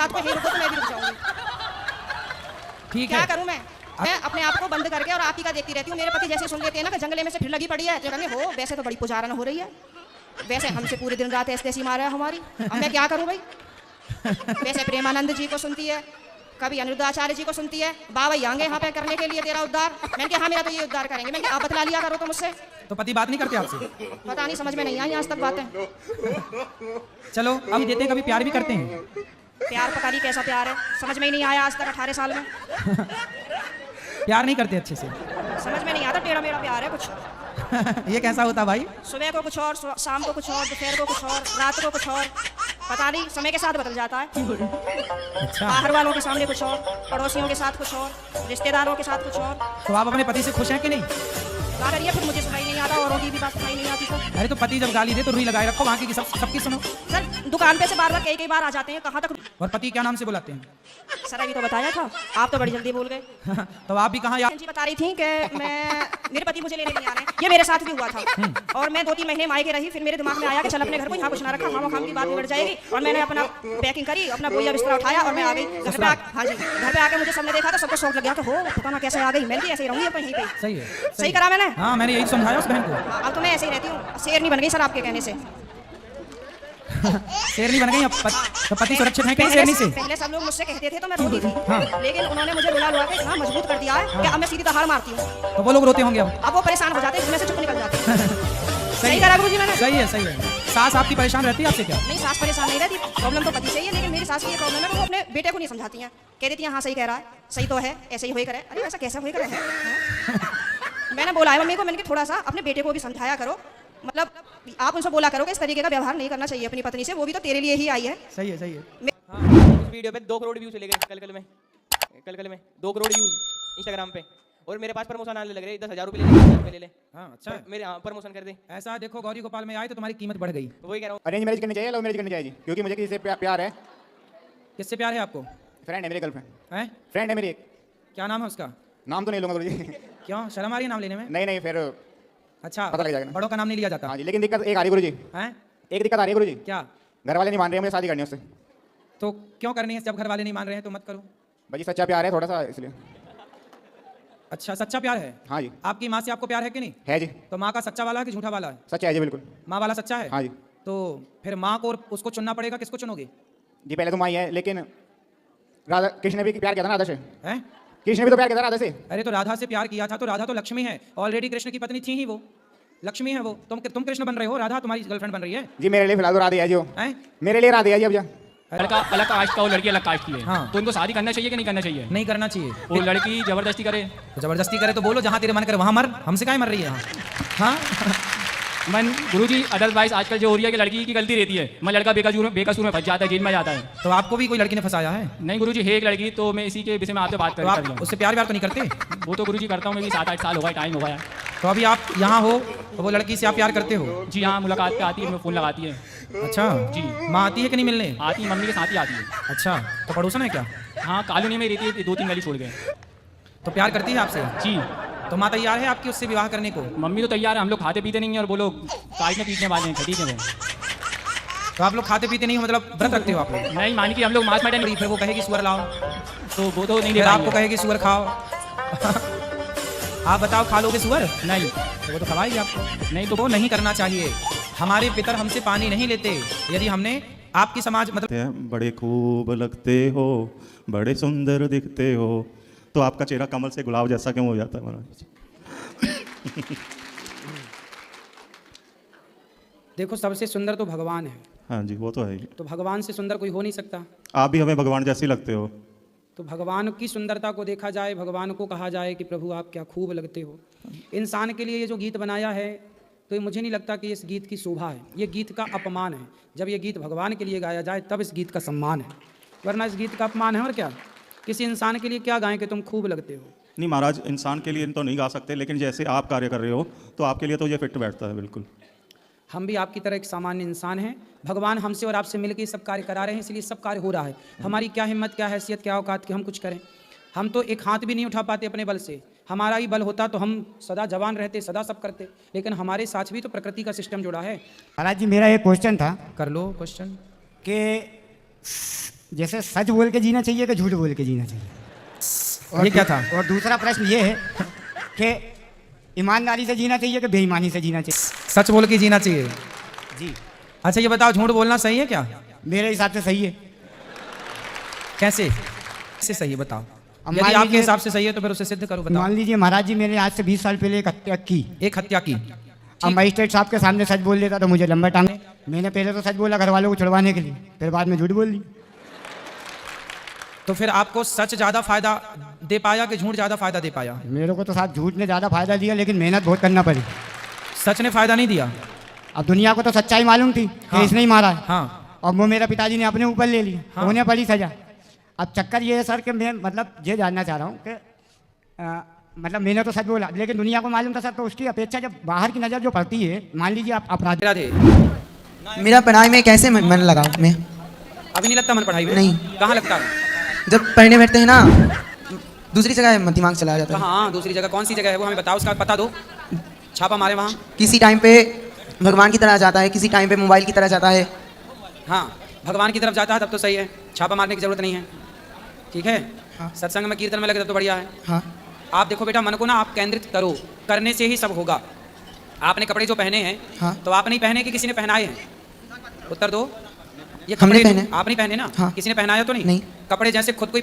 रात को ही रुको तो मैं भी रुक जाऊंगी। ठीक क्या है। करूं मैं अपने आप को बंद करके और आप ही का देखती रहती हूँ। मेरे पति जैसे सुन लेते हैं ना कि जंगले में से फिर लगी पड़ी है तो कहेंगे हो वैसे तो बड़ी पुजारन हो रही है, वैसे हमसे पूरे दिन रात ऐसी मारा है हमारी, अब मैं क्या करूं भाई। वैसे प्रेमानंद जी को सुनती है, कभी अनिरुद्धाचार्य जी को सुनती है, बाबा आएंगे यहाँ पे करने के लिए तेरा उद्धार। मैंने कहा हाँ मेरा तो ये उद्धार करेंगे। मैंने कहा आप बतला लिया करो तो मुझसे। तो पति बात नहीं करते आपसे? पता नहीं, समझ में नहीं आई आज तक बातें। चलो अभी देते हैं, कभी प्यार भी करते हैं। प्यार पता नहीं कैसा प्यार है, समझ में ही नहीं आया आज तक 18 साल में। प्यार नहीं करते अच्छे से? समझ में नहीं आता, टेढ़ा मेरा प्यार है कुछ। ये कैसा होता भाई? सुबह को कुछ और, शाम को कुछ और, दोपहर को कुछ और, रात को कुछ और, पता नहीं समय के साथ बदल जाता है। अच्छा। बाहर वालों के सामने कुछ और, पड़ोसियों के साथ कुछ और, रिश्तेदारों के साथ कुछ और। तो आप अपने पति से खुश हैं कि नहीं? क्या करिए फिर, मुझे सुनाई नहीं आता, औरों की भी बात सुनाई नहीं आती सर। अरे तो पति जब गाली दे तो रुई लगाए रखो, वहाँ की सबकी सुनो। सर दुकान पे से बार बार कई बार आ जाते हैं, कहाँ तक। और पति क्या नाम से बुलाते हैं? सर अभी तो बताया था, आप तो बड़ी जल्दी भूल गए। तो आप भी कहाँ यार जी बता रही थी कि मेरे पति मुझे लेने नहीं आ रहे हैं। ये मेरे साथ भी हुआ था और मैं 2-3 महीने मायके रही। फिर मेरे दिमाग में आया कि चल अपने घर को यहाँ कुछ ना रखा, खाम खाम की बात बिगड़ जाएगी। और मैंने अपना पैकिंग करी, अपना बोरिया बिस्तर उठाया और मैं आ गई घर पे। हाँ जी, घर पे आके मुझे सबने देखा तो सबको शौक लग गया कि हो पता ना कैसे आ गई। मैं भी ऐसे ही रहूंगी अपन यहीं पे। सही है, सही करा मैंने। हाँ मैंने यही समझाया उस बहन को। हाँ, अब तो मैं ऐसे ही रहती हूँ, शेर नहीं बन गई सर आपके कहने से। शेरनी बन गई अब तो पति सुरक्षित है कहीं शेरनी से? पहले सब लोग मुझसे कहते थे तो मैं रोती थी। हाँ। लेकिन उन्होंने मुझे रुला रुला के इतना मजबूत कर दिया है कि अब मैं सीधी दहाड़ मारती हूँ। तो वो लोग रोते होंगे अब वो परेशान हो जाते हैं, इसमें से चुप निकल जाते हैं। सही करा गुरुजी मैंने। सही है, सही है। सास आपकी परेशान रहती है आपसे क्या? नहीं, सास परेशान नहीं रहती, प्रॉब्लम तो पति से ही है। लेकिन मेरी सास की ये प्रॉब्लम है कि वो अपने बेटे को नहीं समझाती हैं। कह देती हैं हाँ सही कह रहा है, सही तो है, ऐसे ही होई करे। अरे ऐसा कैसा होई करे है? मैंने बोला है मम्मी को, मैंने कि थोड़ा सा अपने बेटे को भी समझाया करो, मतलब आप उनसे बोला करो कि इस तरीके का व्यवहार नहीं करना चाहिए अपनी पत्नी से, वो भी तो तेरे लिए ही आई है। सही है, सही है। उस वीडियो पे 2 करोड़ व्यू चले गए कल में 2 करोड़ व्यूज इंस्टाग्राम पे। और मेरे पास प्रमोशन आने लग रहे, 10,000 रुपये ले ले, 10,000 रुपये ले ले। हाँ अच्छा, मेरे प्रमोशन कर दे। ऐसा देखो गौरी गोपाल में आए तो तुम्हारी कीमत बढ़ गई। वही कह रहा हूँ। अरेंज मैरिज करनी चाहिए, लव मैरिज करनी चाहिए जी? क्योंकि मुझे किसी से प्यार है। किससे प्यार है आपको? फ्रेंड है, मेरी गर्लफ्रेंड हैं? फ्रेंड है मेरी एक। क्या नाम है उसका? नाम तो नहीं लूंगा गुरुजी। क्यों, शर्म आ रही है नाम लेने में? नहीं फिर अच्छा, पता लग जाएगा ना। बड़ों का नाम नहीं लिया जाता। हाँ जी, लेकिन दिक्कत एक आ रही गुरुजी। हैं? एक दिक्कत आ रही है गुरुजी। क्या? घर वाले नहीं मान रहे हैं मुझे शादी करनी है उससे। तो क्यों करनी है? जब घर वाले नहीं मान रहे हैं तो मत करो। भाई सच्चा प्यार है थोड़ा सा, इसलिए। अच्छा, सच्चा प्यार है? हाँ जी। आपकी माँ से आपको प्यार है कि नहीं? है जी। तो माँ का सच्चा वाला है कि झूठा वाला है? सच्चा है जी, बिल्कुल। माँ वाला सच्चा है? हाँ जी। तो फिर माँ को और उसको चुनना पड़ेगा, किसको चुनोगे? जी पहले तो माँ ही है, लेकिन राधा कृष्ण ने भी प्यार किया था ना राधा से। हैं? कृष्ण ने भी तो प्यार किया था राधा से। अरे तो राधा से प्यार किया था तो राधा तो लक्ष्मी है, ऑलरेडी कृष्ण की पत्नी थी ही, वो लक्ष्मी है। वो तुम कृष्ण बन रहे हो, राधा तुम्हारी गर्लफ्रेंड बन रही है। जी मेरे लिए फिलहाल तो राधे है जी। वो हैं? मेरे लिए राधे है जी। अब जा लड़का अलग कास्ट का और लड़की अलग कास्ट की है। हाँ। तो उनको शादी करना चाहिए कि नहीं करना चाहिए? नहीं करना चाहिए। वो लड़की जबरदस्ती करे तो जबरदस्ती करे तो बोलो जहाँ तेरे मन करे वहाँ मर, हमसे काहे मर रही है? हाँ मन गुरुजी, अदरवाइज आजकल जो हो रही है कि लड़की की गलती रहती है, मैं लड़का बेकसूर में फंस जाता है, जेल में जाता है। तो आपको भी कोई लड़की ने फंसाया है? नहीं गुरुजी, है एक लड़की, तो मैं इसी के विषय में आपसे बात तो कर आप रहा हूँ। उससे प्यार व्यार तो नहीं करते? वो तो गुरुजी करता हूँ मैं भी, 7-8 साल हो गए, टाइम हो गया। तो अभी आप यहाँ हो तो वो लड़की से आप प्यार करते हो? जी हाँ, मुलाकात पे आती है, मैं फ़ोन लगाती है। अच्छा जी। माँ आती है कि नहीं मिलने? आती, मम्मी के साथ ही आती है। अच्छा, तो पड़ोसन है क्या? हाँ, कॉलोनी में रहती है, 2-3 गली छोड़ गए। तो प्यार करती है आपसे? जी। तो माँ तैयार है आपकी उससे विवाह करने को? मम्मी तो तैयार है, हम लोग खाते पीते नहीं है और वो लोग काटने पीटने वाले हैं, ठीक है वो। तो आप लोग खाते पीते नहीं हो, मतलब व्रत रखते हो आप लोग? नहीं मान के हम लोग मांस मटन नहीं, फिर वो कहेगी सुअर लाओ, तो वो तो नहीं दे फिर आपको पाएंगे। कहेगी सुअर खाओ। आप बताओ खा लोगे सुअर? नहीं तो वो तो खवाएगी आपको। नहीं तो वो नहीं करना चाहिए। हमारे पितर हमसे पानी नहीं लेते। यदि हमने आपकी समाज मतलब बड़े खूब लगते हो, बड़े सुंदर दिखते हो, तो आपका चेहरा कमल से गुलाब जैसा क्यों हो जाता है महाराज? देखो, सबसे सुंदर तो भगवान है। हाँ जी, वो तो है ही। तो भगवान से सुंदर कोई हो नहीं सकता। आप भी हमें भगवान जैसे लगते हो। तो भगवान की सुंदरता को देखा जाए, भगवान को कहा जाए कि प्रभु आप क्या खूब लगते हो। इंसान के लिए ये जो गीत बनाया है, तो ये मुझे नहीं लगता कि इस गीत की शोभा है, ये गीत का अपमान है। जब ये गीत भगवान के लिए गाया जाए तब इस गीत का सम्मान है, वरना इस गीत का अपमान है। और क्या, किसी इंसान के लिए क्या गाएं कि तुम खूब लगते हो? नहीं महाराज, इंसान के लिए तो नहीं गा सकते, लेकिन जैसे आप कार्य कर रहे हो तो आपके लिए तो ये फिट बैठता है बिल्कुल। हम भी आपकी तरह एक सामान्य इंसान हैं। भगवान हमसे और आपसे मिलकर सब कार्य करा रहे हैं, इसलिए सब कार्य हो रहा है। हमारी क्या हिम्मत, क्या हैसियत, क्या औकात कि हम कुछ करें? हम तो एक हाथ भी नहीं उठा पाते अपने बल से। हमारा ही बल होता तो हम सदा जवान रहते, सदा सब करते, लेकिन हमारे साथ भी तो प्रकृति का सिस्टम जुड़ा है। महाराज जी, मेरा एक क्वेश्चन था। कर लो क्वेश्चन। कि जैसे सच बोल के जीना चाहिए कि झूठ बोल के जीना चाहिए? ये क्या था? और दूसरा प्रश्न ये है कि ईमानदारी से जीना चाहिए कि बेईमानी से जीना चाहिए? सच बोल के जीना चाहिए। जी, अच्छा ये बताओ, झूठ बोलना सही है क्या? मेरे हिसाब से सही है। कैसे सही है बताओ? अब यदि मान आपके लीजिए- हिसाब से सही है तो फिर उसे सिद्ध करो, बताओ। मान लीजिए महाराज जी मैंने आज से 20 साल पहले एक हत्या की। एक हत्या की, अब मजिस्ट्रेट साहब के सामने सच बोल देता तो मुझे लंबा टांगे। मैंने पहले तो सच बोला घर वालों को छुड़वाने के लिए, फिर बाद में झूठ बोल दी। तो फिर आपको सच ज़्यादा फायदा दे पाया कि झूठ ज़्यादा फायदा दे पाया? मेरे को तो साहब झूठ ने ज़्यादा फायदा दिया, लेकिन मेहनत बहुत करना पड़ी। सच ने फायदा नहीं दिया। अब दुनिया को तो सच्चाई मालूम थी कि हाँ। इसने ही मारा है, हाँ, और वो मेरे पिताजी ने अपने ऊपर ले लिया, हाँ। तो उन्हें पड़ी सजा। अब चक्कर ये है सर कि मैं मतलब ये जानना चाह रहा हूँ कि मतलब मैंने तो सच बोला, लेकिन दुनिया को मालूम था सर, तो उसकी अपेक्षा जब बाहर की नज़र जो पड़ती है, मान लीजिए आप अपराधी। राधे, मेरा पढ़ाई में कैसे मन लगा मैं? अभी नहीं लगता मन पढ़ाई में? नहीं। कहाँ लगता है? जब पढ़ने बैठते हैं ना, दूसरी जगह दिमाग चला जाता है। कहाँ दूसरी जगह? कौन सी जगह है वो हमें बताओ, उसका पता दो, छापा मारे वहाँ। किसी टाइम पे भगवान की तरह जाता है, किसी टाइम पे मोबाइल की तरह जाता है। हाँ, भगवान की तरफ जाता है तब तो सही है, छापा मारने की जरूरत नहीं है। ठीक है, हाँ। सत्संग में कीर्तन में लगे तब तो बढ़िया है। हाँ, आप देखो बेटा, मन को ना आप केंद्रित करो, करने से ही सब होगा। आपने कपड़े जो पहने हैं, हाँ। तो आप नहीं पहने कि किसी ने पहनाए हैं? उत्तर दो। ये हमने कपड़े पहने। आप नहीं पहने ना? हाँ। किसी ने पहनाया तो नहीं? नहीं। कपड़े जैसे खुद को ही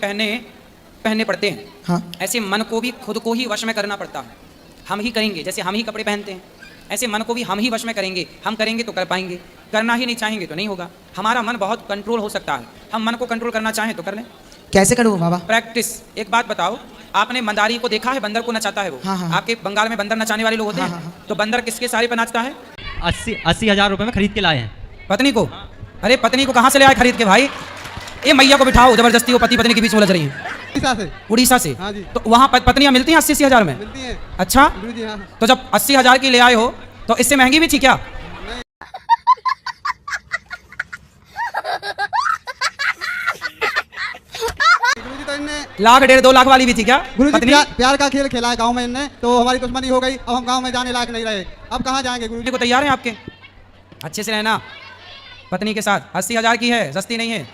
पहनने पड़ते हैं, हाँ, ऐसे मन को भी खुद को ही वश में करना पड़ता है। हम ही करेंगे, जैसे हम ही कपड़े पहनते हैं, ऐसे मन को भी हम ही वश में करेंगे। हम करेंगे तो कर पाएंगे, करना ही नहीं चाहेंगे तो नहीं होगा। हमारा मन बहुत कंट्रोल हो सकता है, हम मन को कंट्रोल करना चाहें तो कर लें। कैसे करूँ बाबा? प्रैक्टिस। एक बात बताओ, आपने मंदारी को देखा है? बंदर को नचाता है वो। हाँ, हाँ। आपके बंगाल में बंदर नचाने वाले लोग होते हाँ, हैं। हाँ, हाँ। तो बंदर किसके सारे पे नाचता है? 80 हजार रुपए में खरीद के लाए हैं। पत्नी को। अरे पत्नी को कहाँ से ले आए खरीद के भाई? ये मैया को बिठाओ, जबरदस्ती वो पति पत्नी के बीच उलझ रही है। उड़ीसा से? हाँ जी। तो वहाँ पत्नियाँ मिलती हैं 80-80 हजार में? मिलती हैं। अच्छा, जी हाँ। तो जब 80 हजार की ले आए हो तो इससे महंगी भी थी क्या? गुरुजी तो इनने लाख 1.5-2 लाख वाली भी थी क्या गुरुजी पत्नी? प्यार का खेल खेला है गांव में इनने, तो हमारी दुश्मनी हो गई। अब हम गांव में जाने लायक नहीं रहे, अब कहाँ जाएंगे गुरुजी? को तैयार हैं आपके? अच्छे से रहना पत्नी के साथ। 80 हजार की है, सस्ती नहीं है।